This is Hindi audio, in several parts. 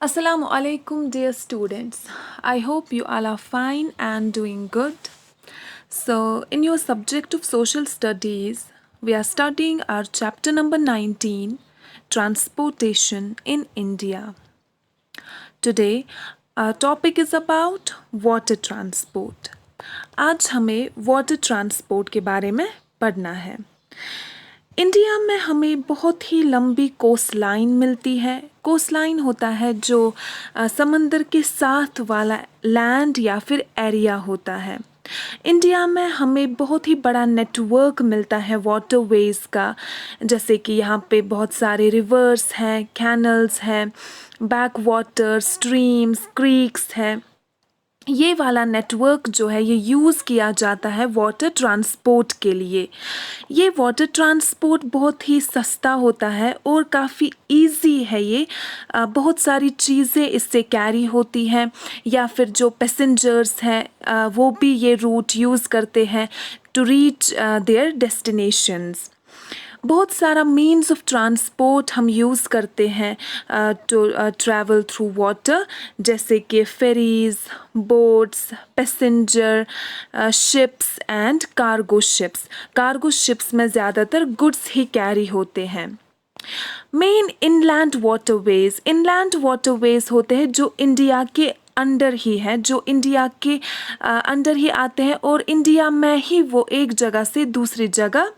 Assalamu alaikum, dear students. I hope you all are fine and doing good. So, in your subject of social studies, we are studying our chapter number 19, Transportation in India. Today, our topic is about water transport. आज हमें वाटर ट्रांसपोर्ट के बारे में पढ़ना है। इंडिया में हमें बहुत ही लंबी कोस्ट लाइन मिलती है। कोस्ट लाइन होता है जो समंदर के साथ वाला लैंड या फिर एरिया होता है। इंडिया में हमें बहुत ही बड़ा नेटवर्क मिलता है वाटरवेज का, जैसे कि यहाँ पे बहुत सारे रिवर्स हैं, कैनल्स हैं, बैक वाटर, स्ट्रीम्स, क्रीक्स हैं। ये वाला नेटवर्क जो है ये यूज़ किया जाता है वाटर ट्रांसपोर्ट के लिए। ये वाटर ट्रांसपोर्ट बहुत ही सस्ता होता है और काफ़ी इजी है। ये बहुत सारी चीज़ें इससे कैरी होती हैं, या फिर जो पैसेंजर्स हैं वो भी ये रूट यूज़ करते हैं टू रीच देयर डेस्टिनेशंस। बहुत सारा मीन्स ऑफ ट्रांसपोर्ट हम यूज़ करते हैं टू ट्रैवल थ्रू वाटर, जैसे कि ferries, boats, passenger ships and cargo ships. Cargo ships में ज़्यादातर गुड्स ही कैरी होते हैं। मेन इनलैंड वाटरवेज होते हैं जो इंडिया के अंडर ही है, जो इंडिया के अंडर ही आते हैं और इंडिया में ही वो एक जगह से दूसरी जगह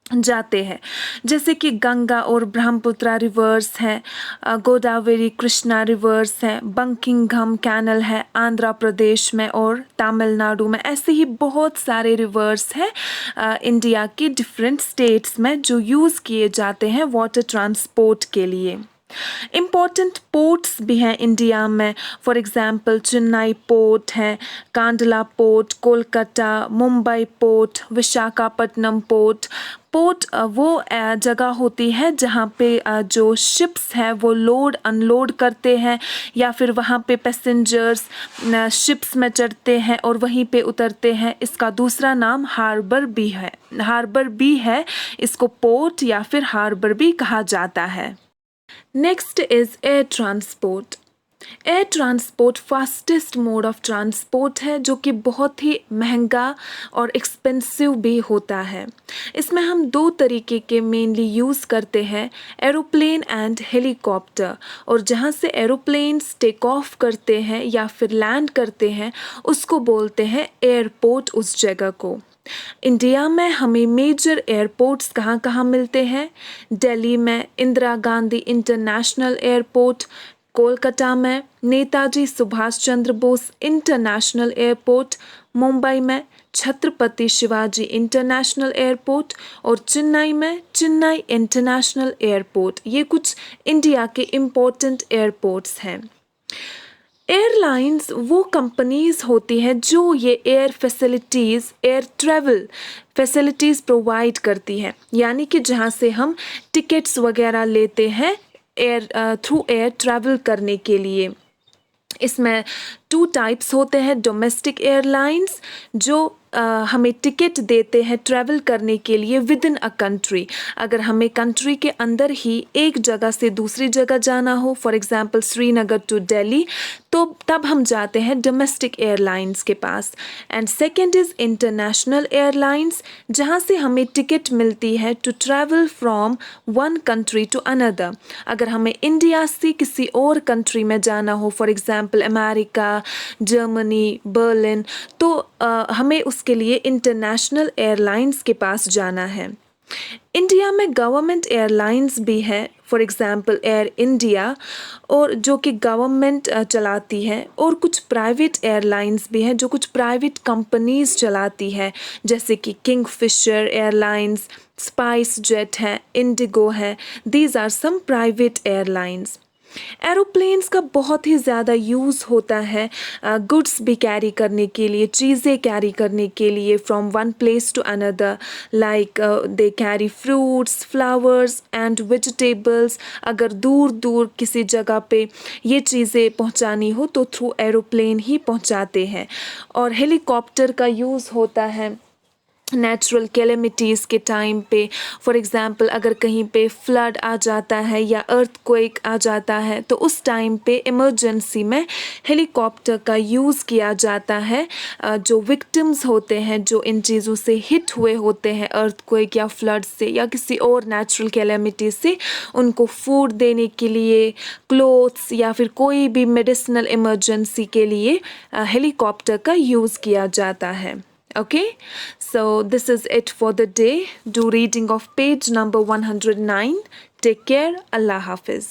जाते हैं, जैसे कि गंगा और ब्रह्मपुत्र रिवर्स हैं, गोदावरी कृष्णा रिवर्स हैं, बंकिंघम कैनल है आंध्र प्रदेश में और तमिलनाडु में। ऐसे ही बहुत सारे रिवर्स हैं इंडिया के डिफरेंट स्टेट्स में जो यूज़ किए जाते हैं वाटर ट्रांसपोर्ट के लिए। इम्पॉर्टेंट पोर्ट्स भी हैं इंडिया में, फॉर एग्ज़ाम्पल चेन्नई पोर्ट है, Kandla port, Kolkata, Mumbai port, Visakhapatnam port. Port वो जगह होती है जहाँ पे जो शिप्स हैं वो लोड अनलोड करते हैं, या फिर वहाँ पे पैसेंजर्स शिप्स में चढ़ते हैं और वहीं पे उतरते हैं। इसका दूसरा नाम हार्बर भी है। इसको पोर्ट या फिर हार्बर भी कहा जाता है। Next is air transport. Air transport fastest mode of transport है जो कि बहुत ही महंगा और एक्सपेंसिव भी होता है। इसमें हम दो तरीके के मेनली यूज़ करते हैं, एरोप्लेन एंड हेलीकॉप्टर। और जहाँ से एरोप्लेन्स टेक ऑफ करते हैं या फिर लैंड करते हैं उसको बोलते हैं एयरपोर्ट, उस जगह को। इंडिया में हमें मेजर एयरपोर्ट्स कहाँ कहाँ मिलते हैं? दिल्ली में इंदिरा गांधी इंटरनेशनल एयरपोर्ट, कोलकाता में नेताजी सुभाष चंद्र बोस इंटरनेशनल एयरपोर्ट, मुंबई में छत्रपति शिवाजी इंटरनेशनल एयरपोर्ट और चेन्नई में चेन्नई इंटरनेशनल एयरपोर्ट। ये कुछ इंडिया के इम्पोर्टेंट एयरपोर्ट्स हैं। एयरलाइंस वो कंपनीज़ होती हैं जो ये एयर ट्रैवल फैसिलिटीज़ प्रोवाइड करती हैं, यानी कि जहाँ से हम टिकट्स वगैरह लेते हैं थ्रू एयर ट्रैवल करने के लिए। इसमें 2 टाइप्स होते हैं, डोमेस्टिक एयरलाइंस जो हमें टिकट देते हैं ट्रैवल करने के लिए विद इन अ कंट्री। अगर हमें कंट्री के अंदर ही एक जगह से दूसरी जगह जाना हो, for example Srinagar to Delhi, तो तब हम जाते हैं डोमेस्टिक एयरलाइंस के पास। And second is international airlines, जहाँ से हमें टिकट मिलती है to travel from one country to another. अगर हमें इंडिया से किसी और कंट्री में जाना हो, for example America, Germany, Berlin, तो हमें उसके लिए इंटरनेशनल एयरलाइंस के पास जाना है। इंडिया में गवर्नमेंट एयरलाइंस भी है, फॉर एग्जांपल एयर इंडिया, और जो कि गवर्नमेंट चलाती है, और कुछ प्राइवेट एयरलाइंस भी हैं जो कुछ प्राइवेट कंपनीज चलाती है, जैसे कि किंगफिशर एयरलाइंस, स्पाइस जेट है, इंडिगो है। These are some private airlines. Aeroplanes का बहुत ही ज़्यादा यूज़ होता है गुड्स भी कैरी करने के लिए, चीज़ें कैरी करने के लिए from one place to another, like they carry fruits, flowers and vegetables. अगर दूर दूर किसी जगह पे ये चीज़ें पहुंचानी हो तो थ्रू एरोप्लेन ही पहुंचाते हैं। और हेलीकॉप्टर का यूज़ होता है नेचुरल कैलेमिटीज़ के टाइम पे, फॉर एग्ज़ाम्पल अगर कहीं पे फ्लड आ जाता है या अर्थक्वेक आ जाता है तो उस टाइम पे इमरजेंसी में हेलीकॉप्टर का यूज़ किया जाता है। जो विक्टिम्स होते हैं, जो इन चीज़ों से हिट हुए होते हैं, अर्थक्वेक या फ्लड से या किसी और नेचुरल कैलेमिटी से, उनको फूड देने के लिए, क्लोथ्स या फिर कोई भी मेडिसिनल इमरजेंसी के लिए हेलीकॉप्टर का यूज़ किया जाता है। Okay, so this is it for the day. Do reading of page number 109. Take care. Allah Hafiz.